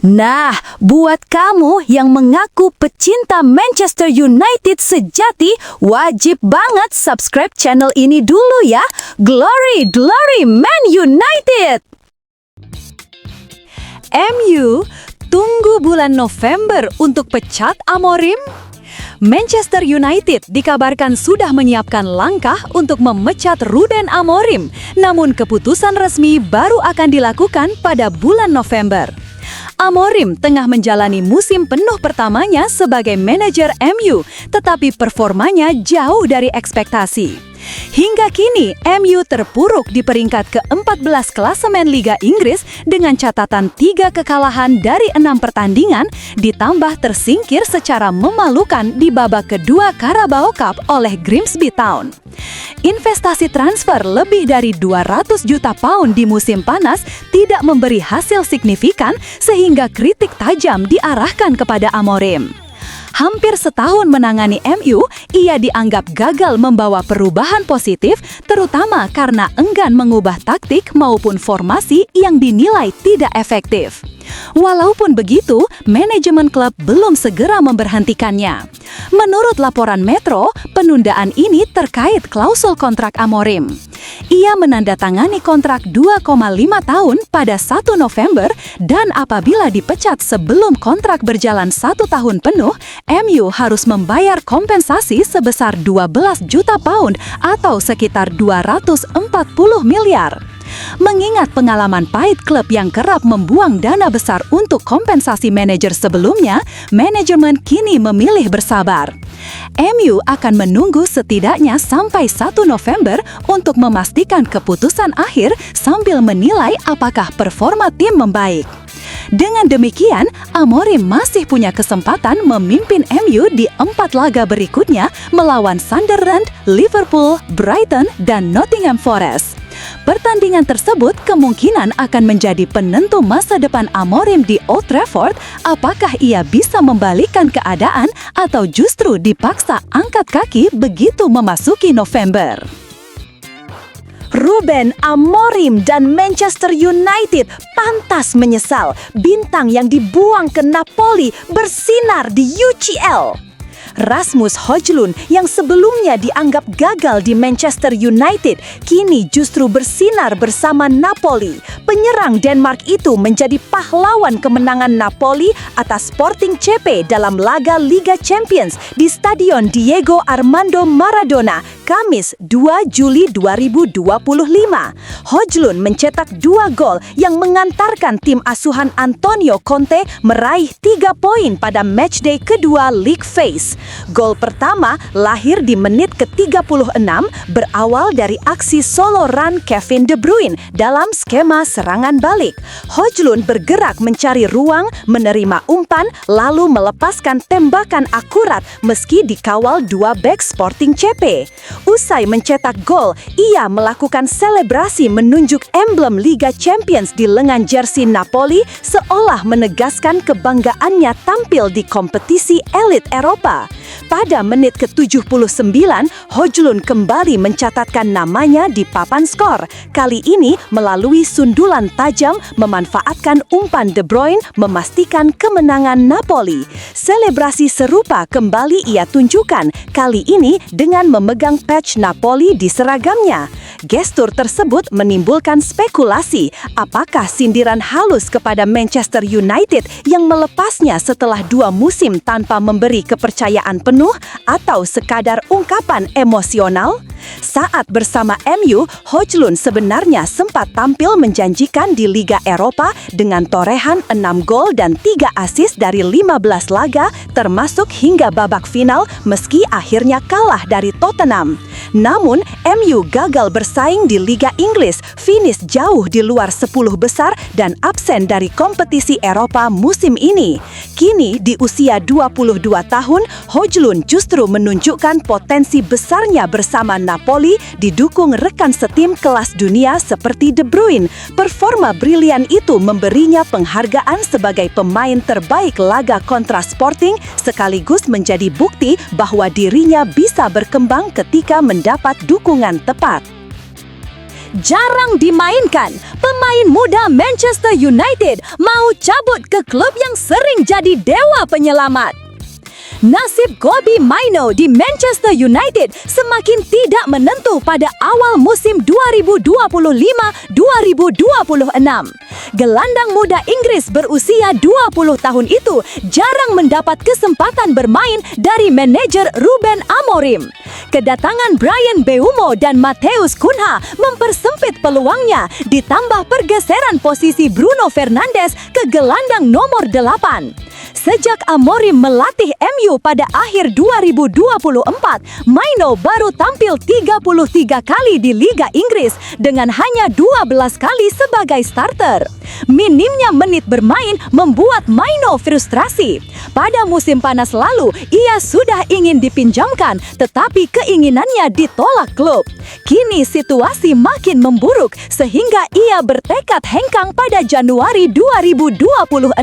Nah, buat kamu yang mengaku pecinta Manchester United sejati, wajib banget subscribe channel ini dulu ya. Glory, glory Man United! MU, tunggu bulan November untuk pecat Amorim? Manchester United dikabarkan sudah menyiapkan langkah untuk memecat Ruben Amorim, namun keputusan resmi baru akan dilakukan pada bulan November. Amorim tengah menjalani musim penuh pertamanya sebagai manajer MU, tetapi performanya jauh dari ekspektasi. Hingga kini, MU terpuruk di peringkat ke-14 klasemen Liga Inggris dengan catatan 3 kekalahan dari 6 pertandingan, ditambah tersingkir secara memalukan di babak kedua Carabao Cup oleh Grimsby Town. Investasi transfer lebih dari 200 juta pound di musim panas tidak memberi hasil signifikan sehingga kritik tajam diarahkan kepada Amorim. Hampir setahun menangani MU, ia dianggap gagal membawa perubahan positif, terutama karena enggan mengubah taktik maupun formasi yang dinilai tidak efektif. Walaupun begitu, manajemen klub belum segera memberhentikannya. Menurut laporan Metro, penundaan ini terkait klausul kontrak Amorim. Ia menandatangani kontrak 2,5 tahun pada 1 November dan apabila dipecat sebelum kontrak berjalan 1 tahun penuh, MU harus membayar kompensasi sebesar 12 juta pound atau sekitar 240 miliar. Mengingat pengalaman pahit klub yang kerap membuang dana besar untuk kompensasi manajer sebelumnya, manajemen kini memilih bersabar. MU akan menunggu setidaknya sampai 1 November untuk memastikan keputusan akhir sambil menilai apakah performa tim membaik. Dengan demikian, Amorim masih punya kesempatan memimpin MU di 4 laga berikutnya melawan Sunderland, Liverpool, Brighton, dan Nottingham Forest. Pertandingan tersebut kemungkinan akan menjadi penentu masa depan Amorim di Old Trafford, apakah ia bisa membalikkan keadaan atau justru dipaksa angkat kaki begitu memasuki November. Ruben Amorim dan Manchester United pantas menyesal. Bintang yang dibuang ke Napoli bersinar di UCL. Rasmus Højlund yang sebelumnya dianggap gagal di Manchester United, kini justru bersinar bersama Napoli. Penyerang Denmark itu menjadi pahlawan kemenangan Napoli atas Sporting CP dalam laga Liga Champions di Stadion Diego Armando Maradona, Kamis 2 Juli 2025. Højlund mencetak 2 gol yang mengantarkan tim asuhan Antonio Conte meraih 3 poin pada matchday kedua League Phase. Gol pertama lahir di menit ke-36 berawal dari aksi solo run Kevin De Bruyne dalam skema serangan balik. Højlund bergerak mencari ruang, menerima umpan, lalu melepaskan tembakan akurat meski dikawal 2 bek Sporting CP. Usai mencetak gol, ia melakukan selebrasi menunjuk emblem Liga Champions di lengan jersey Napoli seolah menegaskan kebanggaannya tampil di kompetisi elit Eropa. Pada menit ke-79, Højlund kembali mencatatkan namanya di papan skor. Kali ini melalui sundulan tajam memanfaatkan umpan De Bruyne memastikan kemenangan Napoli. Selebrasi serupa kembali ia tunjukkan, kali ini dengan memegang patch Napoli di seragamnya. Gestur tersebut menimbulkan spekulasi, apakah sindiran halus kepada Manchester United yang melepasnya setelah 2 musim tanpa memberi kepercayaan penuh atau sekadar ungkapan emosional? Saat bersama MU, Højlund sebenarnya sempat tampil menjanjikan di Liga Eropa dengan torehan 6 gol dan 3 assist dari 15 laga termasuk hingga babak final meski akhirnya kalah dari Tottenham. Namun, MU gagal bersaing di Liga Inggris, finish jauh di luar 10 besar dan absen dari kompetisi Eropa musim ini. Kini, di usia 22 tahun, Højlund justru menunjukkan potensi besarnya bersama Napoli didukung rekan setim kelas dunia seperti De Bruyne. Performa brilian itu memberinya penghargaan sebagai pemain terbaik laga kontra Sporting sekaligus menjadi bukti bahwa dirinya bisa berkembang ketika mendapat dukungan tepat. jarang dimainkan. Pemain muda Manchester United mau cabut ke klub yang sering jadi dewa penyelamat. Nasib Kobbie Mainoo di Manchester United semakin tidak menentu pada awal musim 2025-2026. Gelandang muda Inggris berusia 20 tahun itu jarang mendapat kesempatan bermain dari manajer Ruben Amorim. Kedatangan Bryan Mbeumo dan Matheus Cunha mempersempit peluangnya, ditambah pergeseran posisi Bruno Fernandes ke gelandang nomor 8. Sejak Amorim melatih MU pada akhir 2024, Mainoo baru tampil 33 kali di Liga Inggris dengan hanya 12 kali sebagai starter. Minimnya menit bermain membuat Mainoo frustrasi. Pada musim panas lalu, ia sudah ingin dipinjamkan, tetapi keinginannya ditolak klub. Kini situasi makin memburuk sehingga ia bertekad hengkang pada Januari 2026.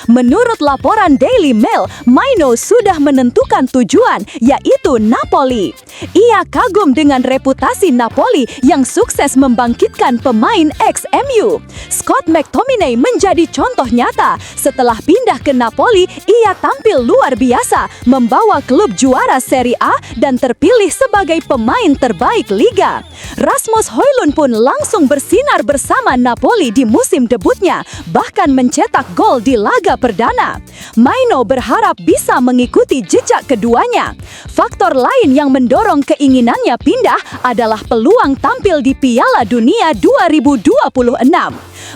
Menurut laporan Daily Mail, Mainoo sudah menentukan tujuan, yaitu Napoli. Ia kagum dengan reputasi Napoli yang sukses membangkitkan pemain ex-MU. Scott McTominay menjadi contoh nyata. Setelah pindah ke Napoli, ia tampil luar biasa, membawa klub juara Serie A dan terpilih sebagai pemain terbaik liga. Rasmus Højlund pun langsung bersinar bersama Napoli di musim debutnya, bahkan mencetak gol di laga perdana. Mainoo berharap bisa mengikuti jejak keduanya. Faktor lain yang mendorong keinginannya pindah adalah peluang tampil di Piala Dunia 2026.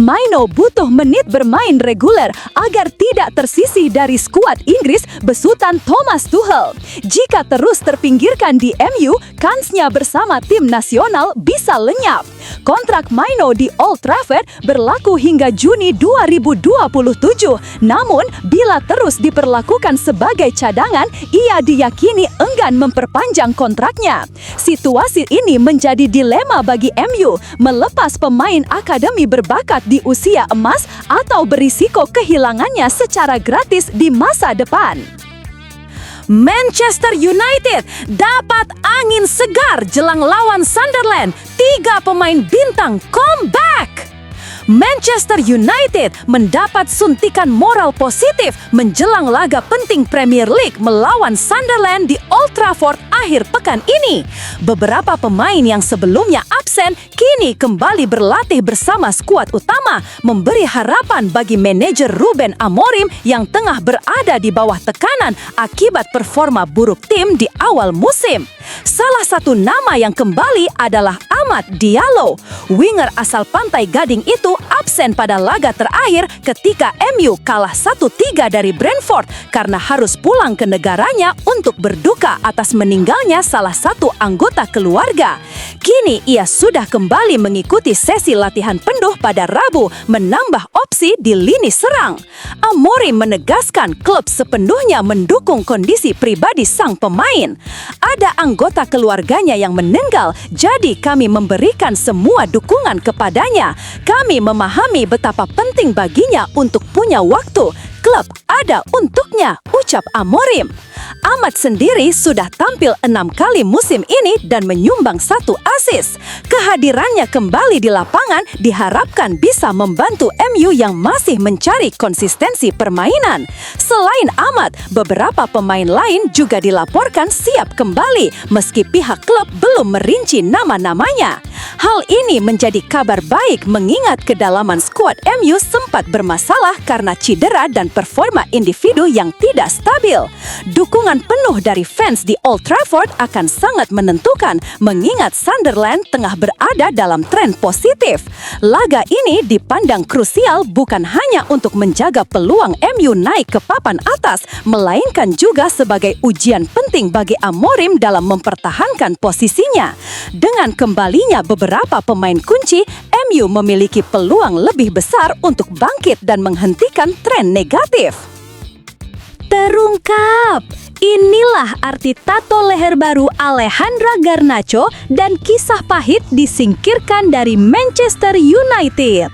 Mainoo butuh menit bermain reguler agar tidak tersisih dari skuad Inggris besutan Thomas Tuchel. Jika terus terpinggirkan di MU, kansnya bersama tim nasional bisa lenyap. Kontrak Mainoo di Old Trafford berlaku hingga Juni 2027. Namun, bila terus diperlakukan sebagai cadangan, ia diyakini enggan memperpanjang kontraknya. Situasi ini menjadi dilema bagi MU, melepas pemain akademi berbakat di usia emas atau berisiko kehilangannya secara gratis di masa depan. Manchester United dapat angin segar jelang lawan Sunderland. 3 pemain bintang comeback. Manchester United mendapat suntikan moral positif menjelang laga penting Premier League melawan Sunderland di Old Trafford akhir pekan ini. Beberapa pemain yang sebelumnya absen kini kembali berlatih bersama skuad utama, memberi harapan bagi manajer Ruben Amorim yang tengah berada di bawah tekanan akibat performa buruk tim di awal musim. Salah satu nama yang kembali adalah Amad Diallo. Winger asal Pantai Gading itu absen pada laga terakhir ketika MU kalah 1-3 dari Brentford karena harus pulang ke negaranya untuk berduka atas meninggalnya salah satu anggota keluarga. Kini ia sudah kembali mengikuti sesi latihan penuh pada Rabu, menambah opsi di lini serang. Amorim menegaskan klub sepenuhnya mendukung kondisi pribadi sang pemain. Ada anggota keluarganya yang meninggal, jadi kami memberikan semua dukungan kepadanya. Kami memahami betapa penting baginya untuk punya waktu. Klub ada untuknya, ucap Amorim. Amad sendiri sudah tampil 6 kali musim ini dan menyumbang 1 assist. Kehadirannya kembali di lapangan diharapkan bisa membantu MU yang masih mencari konsistensi permainan. Selain Amad, beberapa pemain lain juga dilaporkan siap kembali meski pihak klub belum merinci nama-namanya. Hal ini menjadi kabar baik mengingat kedalaman skuad MU sempat bermasalah karena cedera dan performa individu yang tidak stabil. Dukungan penuh dari fans di Old Trafford akan sangat menentukan mengingat Sunderland tengah berada dalam tren positif. Laga ini dipandang krusial bukan hanya untuk menjaga peluang MU naik ke papan atas, melainkan juga sebagai ujian penting bagi Amorim dalam mempertahankan posisinya. Dengan kembalinya beberapa pemain kunci, MU memiliki peluang lebih besar untuk bangkit dan menghentikan tren negatif. Terungkap! Inilah arti tato leher baru Alejandro Garnacho dan kisah pahit disingkirkan dari Manchester United.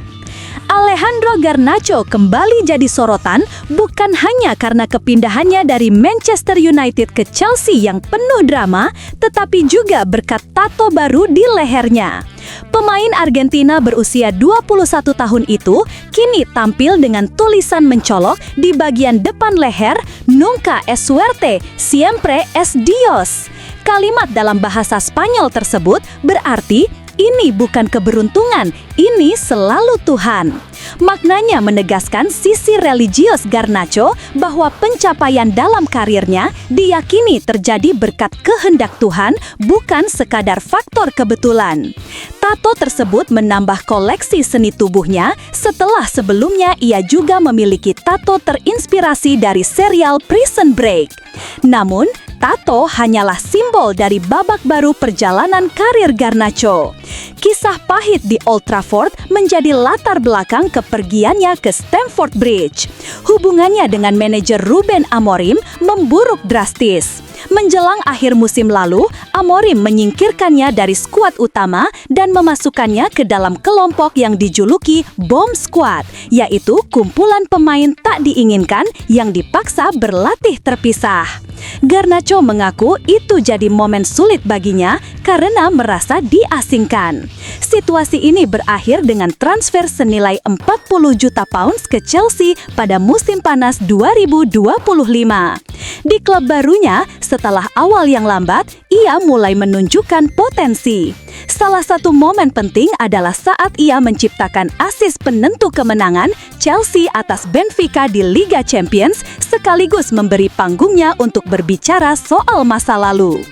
Alejandro Garnacho kembali jadi sorotan bukan hanya karena kepindahannya dari Manchester United ke Chelsea yang penuh drama, tetapi juga berkat tato baru di lehernya. Pemain Argentina berusia 21 tahun itu kini tampil dengan tulisan mencolok di bagian depan leher, "Nunca es suerte, siempre es Dios." Kalimat dalam bahasa Spanyol tersebut berarti ini bukan keberuntungan, ini selalu Tuhan. Maknanya menegaskan sisi religius Garnacho bahwa pencapaian dalam karirnya diyakini terjadi berkat kehendak Tuhan, bukan sekadar faktor kebetulan. Tato tersebut menambah koleksi seni tubuhnya setelah sebelumnya ia juga memiliki tato terinspirasi dari serial Prison Break. Namun, tato hanyalah simbol dari babak baru perjalanan karir Garnacho. Kisah pahit di Old Trafford menjadi latar belakang kepergiannya ke Stamford Bridge. Hubungannya dengan manajer Ruben Amorim memburuk drastis. Menjelang akhir musim lalu, Amorim menyingkirkannya dari skuad utama dan memasukkannya ke dalam kelompok yang dijuluki Bomb Squad, yaitu kumpulan pemain tak diinginkan yang dipaksa berlatih terpisah. Garnacho mengaku itu jadi momen sulit baginya karena merasa diasingkan. Situasi ini berakhir dengan transfer senilai 40 juta pounds ke Chelsea pada musim panas 2025. Di klub barunya, setelah awal yang lambat, ia mulai menunjukkan potensi. Salah satu momen penting adalah saat ia menciptakan assist penentu kemenangan Chelsea atas Benfica di Liga Champions, sekaligus memberi panggungnya untuk berbicara soal masa lalu.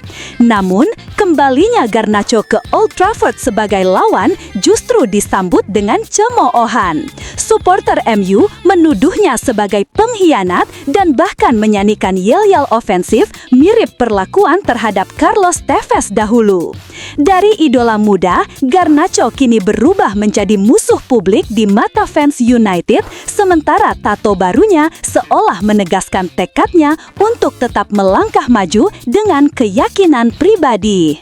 Namun, kembalinya Garnacho ke Old Trafford sebagai lawan justru disambut dengan cemoohan. Supporter MU menuduhnya sebagai pengkhianat dan bahkan menyanyikan yel-yel ofensif mirip perlakuan terhadap Carlos Tevez dahulu. Dari idola muda, Garnacho kini berubah menjadi musuh publik di mata fans United, sementara tato barunya seolah menegaskan tekadnya untuk tetap melangkah maju dengan keyakinan pribadi.